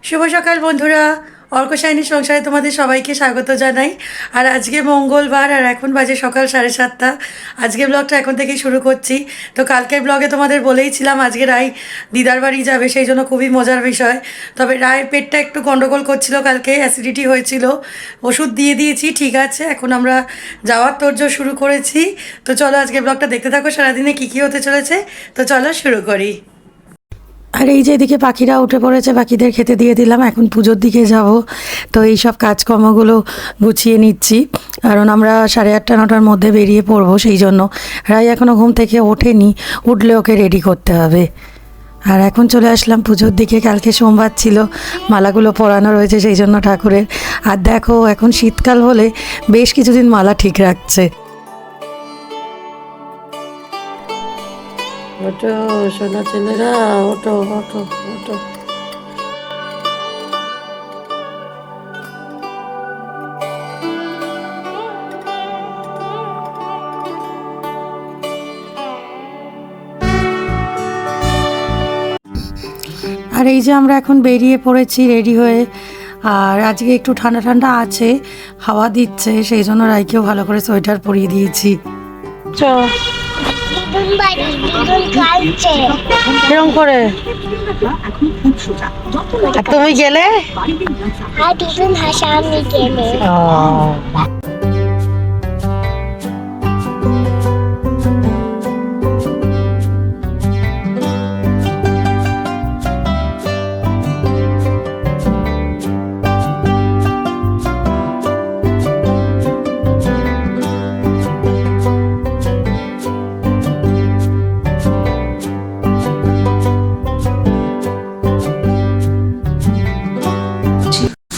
শুভ সকাল বন্ধুরা, অর্কশাইনী সংসারে তোমাদের সবাইকে স্বাগত জানাই। আর আজকে মঙ্গলবার আর এখন বাজে সকাল 7:30। আজকে ব্লগটা এখন থেকেই শুরু করছি। তো কালকের ব্লগে তোমাদের বলেইছিলাম আজকে রায় দিদার বাড়ি যাবে, সেই জন্য খুবই মজার বিষয়। তবে রায়ের পেটটা একটু গন্ডগোল করছিল, কালকে অ্যাসিডিটি হয়েছিল, ওষুধ দিয়ে দিয়েছি, ঠিক আছে, এখন আমরা যাওয়ার তোড়জোড় শুরু করেছি। তো চলো আজকে ব্লগটা দেখতে থাকো, সারাদিনে কী কী হতে চলেছে। তো চলো শুরু করি। আর এই যে এদিকে পাখিরা উঠে পড়েছে, পাখিদের খেতে দিয়ে দিলাম, এখন পুজোর দিকে যাব। তো এই সব কাজকর্মগুলো গুছিয়ে নিচ্ছি, কারণ আমরা 8:30-9টার মধ্যে বেরিয়ে পড়বো, সেই জন্য। রাই এখনও ঘুম থেকে ওঠেনি, উঠলে ওকে রেডি করতে হবে। আর এখন চলে আসলাম পুজোর দিকে। কালকে সোমবার ছিল, মালাগুলো পরানো রয়েছে সেই জন্য ঠাকুরের। আর দেখো এখন শীতকাল বলে বেশ কিছুদিন মালা ঠিক রাখছে। ওটো সোনা ছেলেরা, ওটো ওটো ওটো। আর এই যে আমরা এখন বেরিয়ে পড়েছি রেডি হয়ে। আর আজকে একটু ঠান্ডা ঠান্ডা আছে, হাওয়া দিচ্ছে, সেই জন্য রাইকেও ভালো করে সোয়েটার পরিয়ে দিয়েছি। চ কিরম করে তুমি গেলে?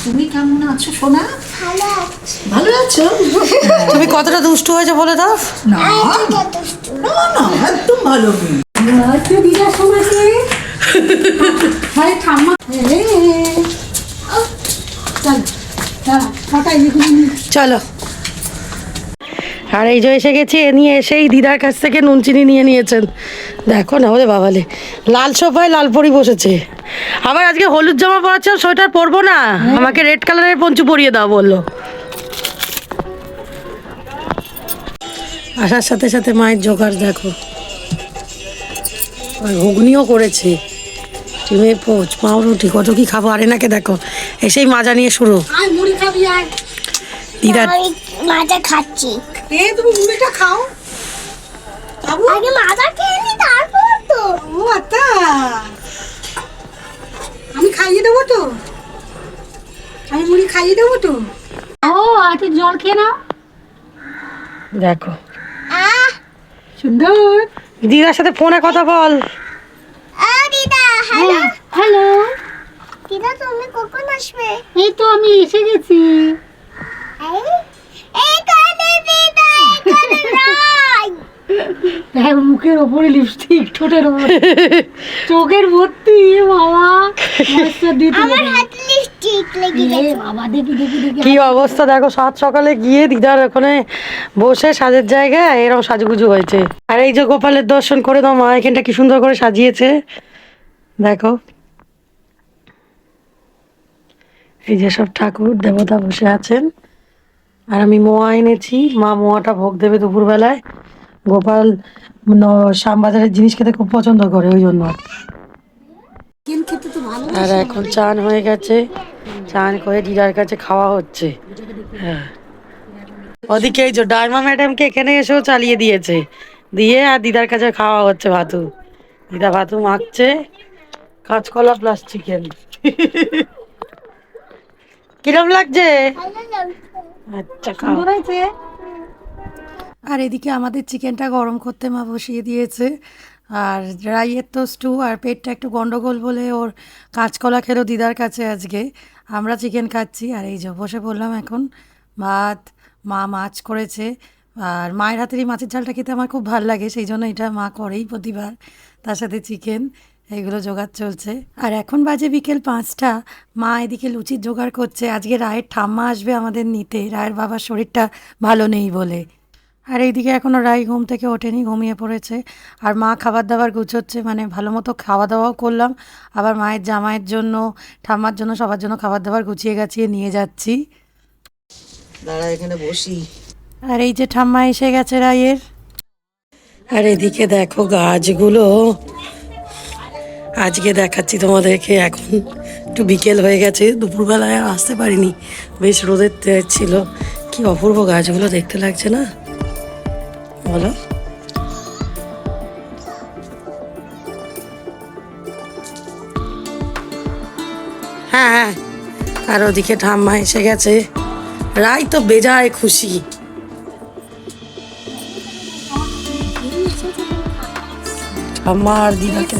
তুমি কেমন আছো সোনা? ভালো আছো? তুমি কতটা দুষ্টু হয়েছে বলে দাও। না না না, একদম ভালো মেয়ে। তুই দিদার সমাজে আরে ঠাম্মা চলো। আর এই যে এসে গেছি, এ নিয়ে এসেই দিদার কাছ থেকে নুন চিনি নিয়ে নিয়েছেন। দেখো না ওরে বাবালে, লাল সোফায় লাল পরি বসেছে। আবার আজকে হলুদ জামা পরাচ্ছে, সোয়েটার পরবো না, আমাকে রেড কালারের পঞ্চু পরিয়ে দাও বললো। আসার সাথে সাথে মায়ের জোগাড় দেখো, ঘুগনিও করেছে, ডিমের পোচ, পাউরুটি, কত কি খাবো। আর এনাকে দেখো এসেই মাজা নিয়ে শুরু। দিদা মাজা খাচ্ছি। তুমি মুড়িটা খাও, আগে মাজা খেয়ে নি, তারপর তো। ও আচ্ছা, আমি খাইয়ে দেবো তো, আমি মুড়ি খাইয়ে দেবো তো। ও আচ্ছা, জল খেয়ে নাও। দেখো সুন্দর। দিদার সাথে ফোনে কথা বল। দিদা হ্যালো। হ্যালো দিদা, তুমি কখন আসবে? এই তো আমি এসে গেছি। এখানে দিদা, এখানে রাই। দেখ, মুখের ওপরে লিপস্টিক, ঠোঁটের ওপরে, চোখের ভর্তি, বাবা ময়েশ্চার দিতে আমার হাতে লিপস্টিক লেগে গেছে। বাবা দেখি দেখি দেখি কি অবস্থা দেখো, সাত সকালে গিয়ে দিদার ওখানে বসে সাজের জায়গায় এরকম সাজুগুজু হয়েছে। আর এই যে গোপালের দর্শন করে দাও, মা এখানটা কি সুন্দর করে সাজিয়েছে দেখো। এই যে সব ঠাকুর দেবতা বসে আছেন। আর আমি মোয়া এনেছি, মা মোয়াটা ভোগ দেবে দুপুরবেলায়। গোপাল শ্যামবাজারের জিনিস খেতে খুব পছন্দ করে, ওই জন্য। চিকেন খেতে তো ভালো। আর এখন চান হয়ে গেছে, চান করে দিদার কাছে খাওয়া হচ্ছে। হ্যাঁ, ওদিকে এই যে ডাইমা ম্যাডামকে এখানে এসেও চালিয়ে দিয়েছে, দিয়ে আর দিদার কাছে খাওয়া হচ্ছে ভাতু। দিদা ভাতু মাখছে, কাঁচকলা প্লাস চিকেন। কিরম লাগছে? আচ্ছা খাও। আর এদিকে আমাদের চিকেনটা গরম করতে মা বসিয়ে দিয়েছে। আর রাইয়ের তো স্টু, আর পেটটা একটু গন্ডগোল বলে ওর কাঁচকলা খেলো দিদার কাছে আজকে। আমরা চিকেন খাচ্ছি। আর এই যে বসে বললাম এখন ভাত, মা মাছ করেছে। আর মায়ের হাতের এই মাছের ঝালটা খেতে আমার খুব ভালো লাগে, সেই জন্য এটা মা করেই প্রতিবার, তার সাথে চিকেন, এইগুলো জোগাড় চলছে। আর এখন বাজে বিকেল 5টা, মা এদিকে লুচির জোগাড় করছে। আজকে রায়ের ঠাম্মা আসবে আমাদের নিতে, রায়ের বাবার শরীরটা ভালো নেই বলে। আর এইদিকে এখনও রাই ঘুম থেকে ওঠেনি, ঘুমিয়ে পড়েছে। আর মা খাবার দাবার গুছোচ্ছে, মানে ভালো মতো খাওয়া দাওয়াও করলাম, আবার মায়ের জামাইয়ের জন্য, ঠাম্মার জন্য, সবার জন্য খাবার দাবার গুছিয়ে গাছিয়ে নিয়ে যাচ্ছি। দাঁড়া এখানে বসি। আর এই যে ঠাম্মা এসে গেছে রাইয়ের। আর এদিকে দেখো গাছগুলো, আজকে দেখাচ্ছি তোমাদেরকে। এখন একটু বিকেল হয়ে গেছে, দুপুরবেলায় আর আসতে পারিনি, বেশ রোদের তেজ ছিল। কি অপূর্ব গাছগুলো দেখতে লাগছে না বলো? হ্যাঁ হ্যাঁ। আর ওদিকে ঠাম্মা এসে গেছে, রাই তো বেজায় খুশি। ঠাম্মা আর দিদাকে,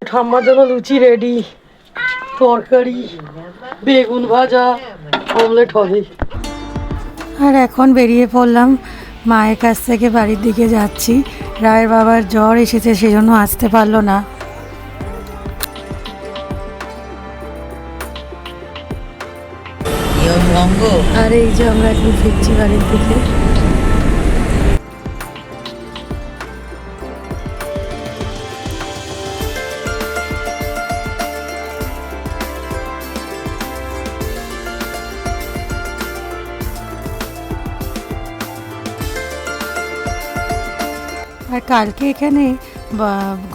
ঠাম্মার জন্য লুচি রেডি, তরকারি, বেগুন ভাজা, অমলেট হবে। আর এখন বেরিয়ে পড়লাম, মায়ের কাছ থেকে বাড়ির দিকে যাচ্ছি। রায়ের বাবার জ্বর এসেছে, সেজন্য আসতে পারলো না। আর এই যে আমরা এখন ফিরছি বাড়ির দিকে। আর কালকে এখানে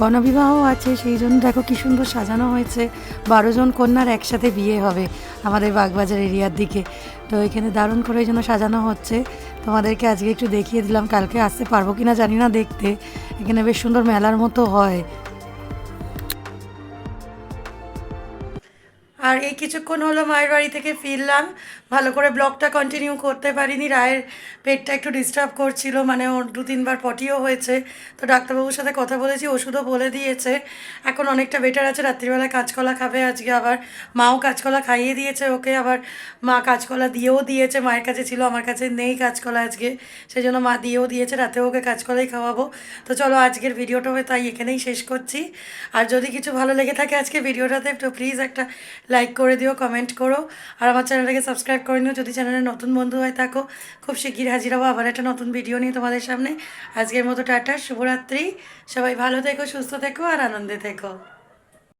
গণবিবাহ আছে, সেই জন্য দেখো কি সুন্দর সাজানো হয়েছে। 12 জন কন্যার একসাথে বিয়ে হবে আমাদের বাগবাজার এরিয়ার দিকে। তো এখানে দারুণ করে এই জন্য সাজানো হচ্ছে। তোমাদেরকে আজকে একটু দেখিয়ে দিলাম, কালকে আসতে পারবো কিনা জানি না দেখতে। এখানে বেশ সুন্দর মেলার মতো হয়। আর এই কিছুক্ষণ হলো মায়ের বাড়ি থেকে ফিরলাম, ভালো করে ব্লগটা কন্টিনিউ করতে পারিনি। রায়ের পেটটা একটু ডিস্টার্ব করছিল, মানে ওর 2-3 বার পটিও হয়েছে। তো ডাক্তারবাবুর সাথে কথা বলেছি, ওষুধও বলে দিয়েছে, এখন অনেকটা বেটার আছে। রাত্রিবেলায় কাঁচকলা খাবে আজকে, আবার মাও কাঁচকলা খাইয়ে দিয়েছে ওকে, আবার মা কাঁচকলা দিয়েও দিয়েছে। মায়ের কাছে ছিল, আমার কাছে নেই কাঁচকলা আজকে, সেই জন্য মা দিয়েও দিয়েছে। রাতেও ওকে কাঁচকলাই খাওয়াবো। তো চলো আজকের ভিডিওটা তাই এখানেই শেষ করছি। আর যদি কিছু ভালো লেগে থাকে আজকে ভিডিওটাতে, তো প্লিজ একটা লাইক করে দিও, কমেন্ট করো, আর আমার চ্যানেলটাকে সাবস্ক্রাইব করে নিও যদি চ্যানেলে নতুন বন্ধু হয়ে থাকো। খুব শিগগির হাজির হবো আবার একটা নতুন ভিডিও নিয়ে তোমাদের সামনে। আজকের মতো টাটা, শুভরাত্রি। সবাই ভালো থেকো, সুস্থ থেকো আর আনন্দে থেকো।